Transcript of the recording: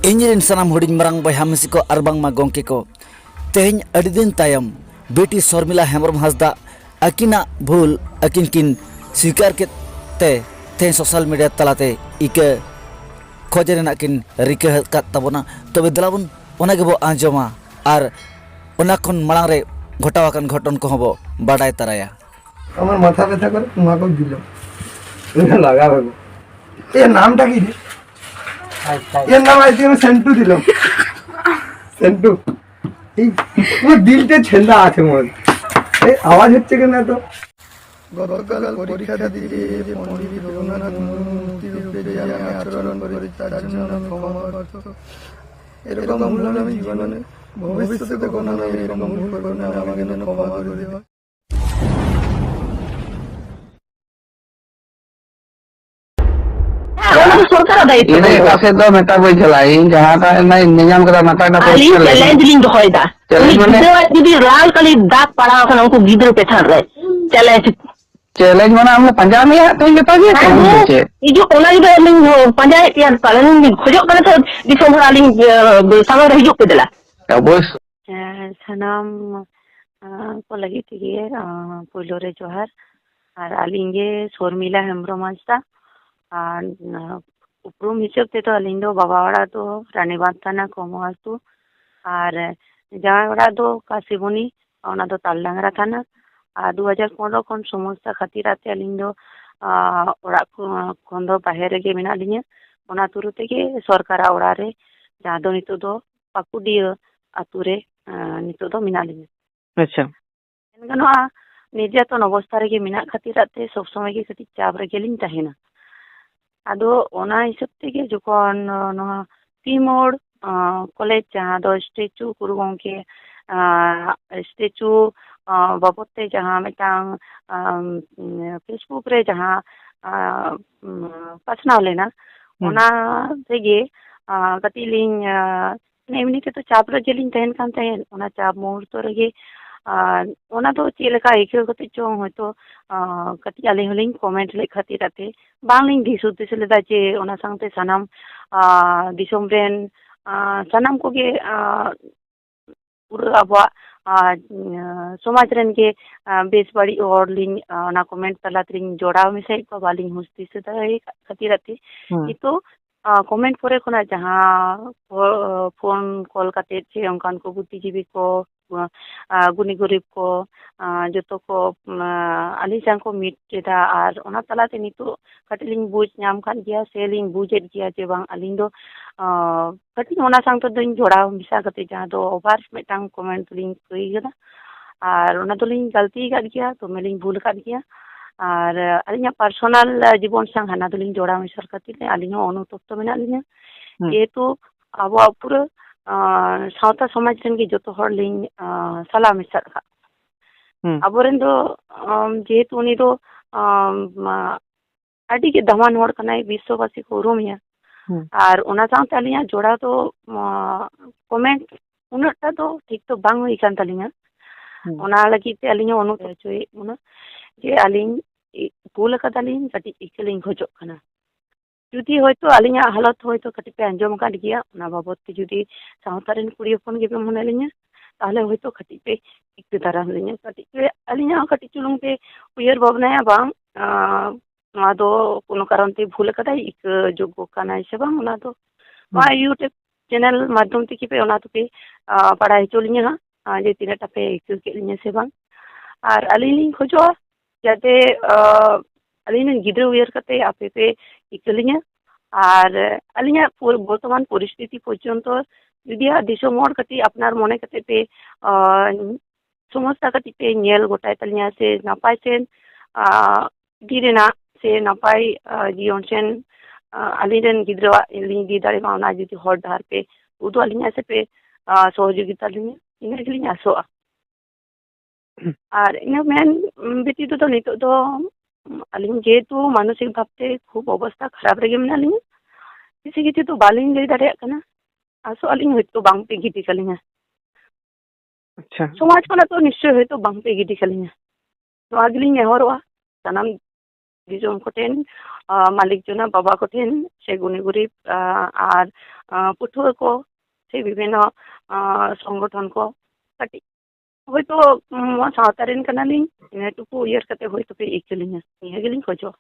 ᱤᱧᱨᱮᱱ ᱥᱟᱱᱟᱢ ᱦᱩᱰᱤᱧ ᱢᱟᱨᱟᱝ ᱵᱚᱭᱦᱟ ᱢᱤᱥᱤ ᱠᱚ ᱟᱨ ᱵᱟᱝᱢᱟ ᱜᱚᱢᱠᱮ ᱠᱚ, ᱛᱮᱦᱮᱧ ᱟᱹᱰᱤ ᱫᱤᱱ ᱛᱟᱭᱚᱢ ᱵᱤᱴᱤ ᱥᱚᱨᱢᱤᱞᱟ ᱦᱮᱢᱵᱨᱚᱢ ᱦᱟᱸᱥᱫᱟ ᱟᱹᱠᱤᱱᱟᱜ ᱵᱷᱩᱞ ᱟᱹᱠᱤᱱ ᱠᱤᱱ ᱥवीᱠᱟᱨ ᱠᱮᱫ ᱛᱮ ᱛᱮᱦᱮᱧ ᱥᱳᱥᱟᱞ ᱢᱤᱰᱤᱭᱟ ᱛᱟᱞᱟᱛᱮ ᱤᱠᱟᱹ ᱠᱷᱚᱡ ᱨᱮᱱᱟᱜ ᱠᱤᱱ ᱨᱤᱠᱟᱹ ᱟᱠᱟᱫ ᱛᱟᱵᱚᱱᱟ। ᱛᱚᱵᱮ ᱫᱮᱞᱟᱵᱚᱱ ᱚᱱᱟ ᱜᱮᱵᱚ ᱟᱸᱡᱚᱢᱟ ᱟᱨ ᱚᱱᱟ ᱠᱷᱚᱱ ᱢᱟᱲᱟᱝ ᱨᱮ ঘটাও আকান ঘটন কহব বাড়ায় তারায়া। আমার মাথা ব্যথা করে তোমাকে দিল লাগাবে এর নামটা কি রে? এর নাম আজকে আমি সেন্টু দিলাম। সেন্টু এই তোমার দিলটা ছেন্দা আছে মনে এই আওয়াজ হচ্ছে কেন এত? গতকাল পরীক্ষা দিতে পণ্ডিত রঘুনাথ মুক্তিযুদ্ধে যে আমি আচরণ করেছি তার জন্য আমি ক্ষমা প্রার্থী। এরকম ভুল আমি জীবনে ভবিষ্যতে কোনো আমি এরকম ভুল করবো না, আমাকে যেন ক্ষমা করে দেওয়া। ini kasih do meta boy jelain jangan kan naik nyam kata mata na post aling challenge ling dohoy da Challenge uni mane? gidra judi lal kali dak pada kan unku gidra petan re challenge challenge mana हमने पंजाब में तो ये बता दिया कौन बच्चे ijo ona ido ling panjai tian palan ning khojok kana to disom hora ling samang hijuk pedala ya bos sanam ko lagi tige polo re johar ar aling ge Shormila Hembrom Hasda আর উপরুম হিসেব তো আলিং দো বাবা ওরা তো রানীবাঁধ থানা কমহাসু আর জামাই ওরা তো কাশিবনি ওনা তো তালডাংরা থানা আর 2015 ᱠᱷᱚᱱ সমস্যা খাতিরাতে আলিং দো ওরা ᱠᱷᱚᱱ ᱫᱚ ᱵᱟᱦᱮᱨ ᱨᱮᱜᱮ ᱢᱮᱱᱟᱜ ᱞᱤᱧᱟᱹ ᱚᱱᱟ ᱛᱩᱨᱩ ᱛᱮᱜᱮ ᱥᱚᱨᱠᱟᱨᱟᱜ ᱚᱲᱟᱜ ᱨᱮ ᱡᱟᱦᱟᱸ ᱫᱚ ᱱᱤᱛᱚᱜ ᱫᱚ ᱯᱟᱠᱩᱰᱤᱭᱟᱹ ᱟᱛᱩ ᱨᱮ ᱱᱤᱛᱚᱜ ᱫᱚ ᱢᱮᱱᱟᱜ ᱞᱤᱧᱟᱹ। अच्छा ᱢᱮᱱ ᱜᱟᱱᱚᱜᱼᱟ ᱱᱤᱨᱡᱟᱛᱚᱱ ᱚᱵᱚᱥᱛᱟ ᱨᱮᱜᱮ ᱢᱮᱱᱟᱜ ᱠᱷᱟᱹᱛᱤᱨᱟᱛᱮ ᱥᱚᱵ ᱥᱚᱢᱚᱭ ᱜᱮ ᱠᱟᱹᱴᱤᱡ ᱪᱟᱯ ᱨᱮᱜᱮᱞᱤᱧ ᱛᱟᱦᱮᱱᱟ। ᱟᱫᱚ ᱚᱱᱟ ᱦᱤᱥᱟᱹᱵ ᱛᱮᱜᱮ ᱡᱚᱠᱷᱚᱱ ᱱᱚᱣᱟ ᱯᱤᱢᱳᱲ ᱠᱚᱞᱮᱡᱽ ᱡᱟᱦᱟᱸ ᱫᱚ ᱥᱴᱮᱪᱩ ᱜᱩᱨᱩ ᱜᱚᱝᱠᱮ ᱥᱴᱮᱪᱩ ᱵᱟᱵᱚᱫ ᱛᱮ ᱡᱟᱦᱟᱸ ᱢᱤᱫᱴᱟᱝ ᱯᱷᱮᱥᱵᱩᱠ ᱨᱮ ᱡᱟᱦᱟᱸ ᱯᱟᱥᱱᱟᱣ ᱞᱮᱱᱟ ᱚᱱᱟ ᱛᱮᱜᱮ ᱠᱟᱹᱴᱤᱡ ᱞᱤᱧ এমনি ᱛᱮᱫᱚ ᱪᱟᱯ ᱨᱮᱜᱮᱞᱤᱧ ᱛᱟᱦᱮᱱ ᱠᱟᱱ ᱛᱟᱦᱮᱸᱫ ᱚᱱᱟ ᱪᱟᱯ ᱢᱩᱦᱩᱨᱛᱚ ᱨᱮᱜᱮ ᱚᱱᱟ ᱫᱚ ᱪᱮᱫ ᱞᱮᱠᱟ ᱟᱹᱭᱠᱟᱹᱣ ᱠᱟᱛᱮ ᱪᱚᱝ ᱦᱚᱭᱛᱳ ᱠᱟᱹᱴᱤᱡ ᱟᱹᱞᱤᱧ ᱦᱚᱸᱞᱤᱧ ᱠᱚᱢᱮন্ᱴ ᱞᱮᱫ ᱠᱷᱟᱹᱛᱤᱨᱟᱛᱮ ᱵᱟᱝᱞᱤᱧ ᱫᱤᱥ ᱦᱩᱫᱤᱥ ᱞᱮᱫᱟ ᱡᱮ ᱚᱱᱟ ᱥᱟᱶᱛᱮ ᱥᱟᱱᱟᱢ ᱫᱤᱥᱚᱢ ᱨᱮᱱ ᱥᱟᱱᱟᱢ ᱠᱚᱜᱮ ᱯᱩᱨᱟᱹ ᱟᱵᱚᱣᱟᱜ ᱥᱚᱢᱟᱡᱽ ᱨᱮᱱ ᱜᱮ ᱵᱮᱥ ᱵᱟᱹᱲᱤᱡ ᱦᱚᱲ ᱞᱤᱧ ᱚᱱᱟ ᱠᱚᱢᱮন্ᱴ ᱛᱟᱞᱟ ᱛᱮᱞᱤᱧ ᱡᱚᱲᱟᱣ ᱢᱮᱥᱟᱭᱮᱫ ᱠᱚᱣᱟ ᱵᱟᱹᱞᱤᱧ ᱦᱩᱥ ᱫᱤᱥᱟᱹ ᱫᱟᱲᱮᱭᱟᱜ ᱠᱷᱟᱹᱛᱤᱨᱟᱛᱮ ᱱᱤᱛᱚᱜ ᱠᱚᱢᱮন্ট ᱯᱚᱨᱮ ᱠᱷᱚᱱᱟᱜ ᱡᱟᱦᱟᱸ ᱯᱷᱳᱱ ᱠᱚᱞ ᱠᱟᱛᱮᱫ ᱥᱮ ᱚᱱᱠᱟᱱ ᱠᱚ ᱵᱩᱫᱽᱫᱷᱤᱡᱤᱵᱤ ᱠᱚ ᱜᱩᱱᱤ ᱜᱚᱨᱤᱵ ᱠᱚ ᱡᱚᱛᱚ ᱠᱚ ᱟᱹᱞᱤᱧ ᱥᱟᱶ ᱠᱚ ᱢᱤᱫ ᱠᱮᱫᱟ ᱟᱨ ᱚᱱᱟ ᱛᱟᱞᱟᱛᱮ ᱱᱤᱛᱚᱜ ᱠᱟᱹᱴᱤᱡ ᱞᱤᱧ ᱵᱩᱡᱽ ᱧᱟᱢ ᱠᱟᱫ ᱜᱮᱭᱟ ᱥᱮ ᱞᱤᱧ ᱵᱩᱡᱮᱫ ᱜᱮᱭᱟ ᱡᱮ ᱵᱟᱝ ᱟᱹᱞᱤᱧ ᱫᱚ ᱠᱟᱹᱴᱤᱡ ᱚᱱᱟ ᱥᱟᱶ ᱛᱮᱫᱚᱧ ᱡᱚᱲᱟᱣ ᱢᱮᱥᱟ ᱠᱟᱛᱮᱫ ᱡᱟᱦᱟᱸ ᱫᱚ ᱳᱵᱷᱟᱨ ᱢᱤᱫᱴᱟᱝ ᱠᱚᱢᱮন্ᱴ ᱞᱤᱧ ᱠᱟᱹᱭ ᱠᱟᱫᱟ ᱟᱨ ᱚᱱᱟ ᱫᱚᱞᱤᱧ ᱜᱟᱹᱞᱛᱤ ᱟᱠᱟᱫ ᱜᱮᱭᱟ ᱫᱚᱢᱮ ᱞᱤᱧ ᱵᱷᱩᱞ ᱟᱠᱟᱫ ᱜᱮᱭᱟ ᱟᱨ ᱟᱹᱞᱤᱧᱟᱜ ᱯᱟᱨᱥᱳᱱᱟᱞ ᱡᱤᱵᱚᱱ ᱥᱟᱶ ᱦᱟᱱᱟ ᱫᱚᱞᱤᱧ ᱡᱚᱲᱟᱣ ᱢᱮᱥᱟᱞ ᱠᱷᱟᱹᱛᱤᱨ ᱛᱮ ᱟᱹᱞᱤᱧ ᱦᱚᱸ ᱚᱱᱩᱛᱚᱯᱛᱚ ᱢᱮᱱᱟᱜ ᱞᱤᱧᱟ ᱡᱮᱦᱮᱛᱩ ᱟᱵᱚᱣᱟᱜ ᱯᱩᱨᱟᱹ ᱥᱟᱶᱛᱟ ᱥᱚᱢᱟᱡᱽ ᱨᱮᱱ ᱜᱮ ᱡᱚᱛᱚ ᱦᱚᱲ ᱞᱤᱧ ᱥᱟᱞᱟ ᱢᱮᱥᱟ ᱟᱠᱟᱫ ᱟᱵᱚᱨᱮᱱ ᱫᱚ ᱡᱮᱦᱮᱛᱩ ᱩᱱᱤ ᱫᱚ ᱟᱹᱰᱤ ᱜᱮ ᱫᱟᱢᱟᱱ ᱦᱚᱲ ᱠᱟᱱᱟᱭ ᱵᱤᱥᱥᱚᱵᱟᱥী ᱠᱚ ᱩᱨᱩᱢᱮᱭᱟ ᱟᱨ ᱚᱱᱟ ᱥᱟᱶᱛᱮ ᱟᱹᱞᱤᱧᱟᱜ ᱡᱚᱲᱟᱣ ᱫᱚ ᱠᱚᱢᱮন্ট ᱩᱱᱟᱹᱜᱴᱟ ᱫᱚ ᱴᱷᱤᱠ ᱫᱚ ᱵᱟᱝ ᱦᱩᱭ ᱠᱟᱱ ᱛᱟᱹᱞᱤᱧᱟ ᱚᱱᱟ ᱞᱟᱹᱜᱤᱫ ᱛᱮ ᱟᱹᱞᱤᱧ ᱦᱚᱸ ᱚᱱᱩᱨᱳᱫᱷ ᱦᱚᱪᱚᱭᱮᱫ ᱵᱚᱱᱟ ᱡᱮ ᱟᱹᱞᱤᱧ ᱵᱷᱩᱞ ᱟᱠᱟᱫᱟᱞᱤᱧ ᱠᱟᱹᱴᱤᱡ ᱤᱠᱟᱹ ᱞᱤᱧ ᱠᱷᱚᱡᱚᱜ ᱠᱟᱱᱟ ᱡᱩᱫᱤ ᱦᱚᱭᱛᱳ ᱟᱹᱞᱤᱧᱟᱜ ᱦᱟᱞᱚᱛ ᱦᱚᱭᱛᱳ ᱠᱟᱹᱴᱤᱡ ᱯᱮ ᱟᱸᱡᱚᱢ ᱟᱠᱟᱫ ᱜᱮᱭᱟ ᱚᱱᱟ ᱵᱟᱵᱚᱫ ᱛᱮ ᱡᱩᱫᱤ ᱥᱟᱶᱛᱟ ᱨᱮᱱ ᱠᱩᱲᱤ ᱦᱚᱯᱚᱱ ᱜᱮᱯᱮ ᱢᱚᱱᱮ ᱞᱤᱧᱟ তাহলে হয়তো ᱠᱟᱹᱴᱤᱡ ᱯᱮ ᱤᱠᱟᱹ ᱫᱟᱨᱟᱢ ᱞᱤᱧᱟ ᱠᱟᱹᱴᱤᱡ ᱯᱮ ᱟᱹᱞᱤᱧᱟᱜ ᱦᱚᱸ ᱠᱟᱹᱴᱤᱡ ᱪᱩᱞᱩᱝ ᱯᱮ ᱩᱭᱦᱟᱹᱨ ᱵᱷᱟᱵᱽᱱᱟᱭᱟ ᱵᱟᱝ ᱱᱚᱣᱟ ᱫᱚ ᱠᱳᱱᱳ ᱠᱟᱨᱚᱱ ᱛᱮ ᱵᱷᱩᱞ ᱟᱠᱟᱫᱟᱭ ᱤᱠᱟᱹ ᱡᱳᱜᱽᱜᱚ ᱠᱟᱱᱟᱭ ᱥᱮ ᱵᱟᱝ ᱚᱱᱟ ᱫᱚ ᱱᱚᱣᱟ ᱤᱭᱩᱴᱩᱵᱽ ᱪᱮᱱᱮᱞ ᱢᱟᱫᱽᱫᱷᱚᱢ ᱛᱮᱜᱮ ᱯᱮ ᱚᱱᱟ ᱫᱚᱯᱮ ᱵᱟᱲᱟᱭ ᱦᱚᱪᱚ ᱞᱤᱧᱟ ᱦᱟᱸᱜ ᱡᱮ ᱛᱤᱱᱟᱹᱜ ᱴᱟ ᱯᱮ ᱤᱠᱟᱹ ᱠᱮᱫ ᱞᱤᱧᱟ ᱥᱮ ᱵᱟᱝ ᱟᱨ ᱟᱹᱞᱤᱧ ᱞᱤᱧ ᱠᱷᱚᱡᱚᱜᱼᱟ ᱡᱟᱛᱮ ᱟᱹᱞᱤᱧ ᱨᱮᱱ ᱜᱤᱫᱽᱨᱟᱹ ᱩᱭᱦᱟᱹᱨ ᱠᱟᱛᱮ ᱟᱯᱮ ᱯᱮ ᱤᱠᱟᱹ ᱞᱤᱧᱟ ᱟᱨ ᱟᱹᱞᱤᱧᱟᱜ ᱵᱚᱨᱛᱚᱢᱟᱱ ᱯᱚᱨᱤᱥᱛᱷᱤᱛᱤ ᱯᱚᱨᱡᱚᱱᱛᱚ ᱡᱩᱫᱤ ᱫᱤᱥᱚᱢ ᱦᱚᱲ ᱠᱟᱹᱴᱤᱡ ᱟᱯᱱᱟᱨ ᱢᱚᱱᱮ ᱠᱟᱛᱮ ᱯᱮ ᱥᱚᱢᱚᱥᱥᱟ ᱠᱟᱹᱴᱤᱡ ᱯᱮ ᱧᱮᱞ ᱜᱚᱴᱟᱭ ᱛᱟᱹᱞᱤᱧᱟ ᱥᱮ ᱱᱟᱯᱟᱭ ᱥᱮᱱ ᱤᱫᱤ ᱨᱮᱱᱟᱜ ᱥᱮ ᱱᱟᱯᱟᱭ ᱡᱤᱭᱚᱱ ᱥᱮᱱ ᱟᱹᱞᱤᱧ ᱨᱮᱱ ᱜᱤᱫᱽᱨᱟᱹᱣᱟᱜ ᱞᱤᱧ ᱤᱫᱤ ᱫᱟᱲᱮᱭᱟᱜ ᱢᱟ ᱚᱱᱟ ᱡᱩᱫᱤ ᱦᱚᱨ ᱰᱟᱦᱟᱨ ᱯᱮ ᱩᱫᱩᱜ ᱟᱹᱞᱤᱧᱟ ᱥᱮ ᱯᱮ ᱥᱚᱦᱚᱡᱳᱜᱤᱛᱟ ᱞᱤᱧᱟ ᱤᱱᱟᱹ ᱜᱮᱞᱤᱧ ᱟᱥᱚᱜᱼᱟ ᱟᱨ ᱤᱱᱟᱹ ᱢᱮᱱ ᱵᱮᱛᱤᱛᱚ ᱫᱚ ᱱᱤᱛᱚᱜ ᱫᱚ ᱟᱹᱞᱤᱧ ᱡᱮᱦᱮᱛᱩ ᱢᱟᱱᱚᱥᱤᱠ ᱵᱷᱟᱵᱛᱮ ᱠᱷᱩᱵ ᱚᱵᱚᱥᱛᱷᱟ ᱠᱷᱟᱨᱟᱯ ᱨᱮᱜᱮ ᱢᱮᱱᱟᱜ ᱞᱤᱧᱟ ᱠᱤᱪᱷᱩ ᱠᱤᱪᱷᱩ ᱫᱚ ᱵᱟᱹᱞᱤᱧ ᱞᱟᱹᱭ ᱫᱟᱲᱮᱭᱟᱜ ᱠᱟᱱᱟ ᱟᱥᱚᱜ ᱟᱹᱞᱤᱧ ᱦᱚᱭᱛᱳ ᱵᱟᱝᱯᱮ ᱜᱤᱰᱤ ᱠᱟᱞᱤᱧᱟ अच्छा ᱥᱚᱢᱟᱡᱽ ᱠᱷᱚᱱᱟᱜ ᱫᱚ ᱱᱤᱥᱪᱳᱭ ᱦᱚᱭᱛᱳ ᱵᱟᱝᱯᱮ ᱜᱤᱰᱤ ᱠᱟᱞᱤᱧᱟ ᱱᱚᱣᱟ ᱜᱮᱞᱤᱧ ᱱᱮᱦᱚᱨᱚᱜᱼᱟ ᱥᱟᱱᱟᱢ ᱫᱤᱥᱚᱢ ᱠᱚᱴᱷᱮᱱ ᱢᱟᱞᱤᱠ ᱡᱚᱱᱟ ᱵᱟᱵᱟ ᱠᱚᱴᱷᱮᱱ ᱥᱮ ᱜᱩᱱᱤ ᱜᱩᱨᱤᱵ ᱟᱨ ᱯᱟᱹᱴᱷᱩᱣᱟᱹ ᱠᱚ ᱥᱮ ᱵᱤᱵᱷᱤᱱᱱᱚ ᱥᱚᱝᱜᱚᱴᱷᱚᱱ ᱠᱚ ᱠᱟᱹᱴᱤᱡ ᱦᱳᱭᱛᱳ ᱥᱟᱶᱛᱟ ᱨᱮᱱ ᱠᱟᱱᱟᱞᱤᱧ ᱤᱱᱟᱹ ᱴᱩᱠᱩ ᱩᱭᱦᱟᱹᱨ ᱠᱟᱛᱮ ᱦᱳᱭᱛᱳ ᱯᱮ ᱤᱠᱟᱹ ᱞᱤᱧᱟ, ᱱᱤᱭᱟᱹ ᱜᱮᱞᱤᱧ ᱠᱷᱚᱡᱚᱜ᱾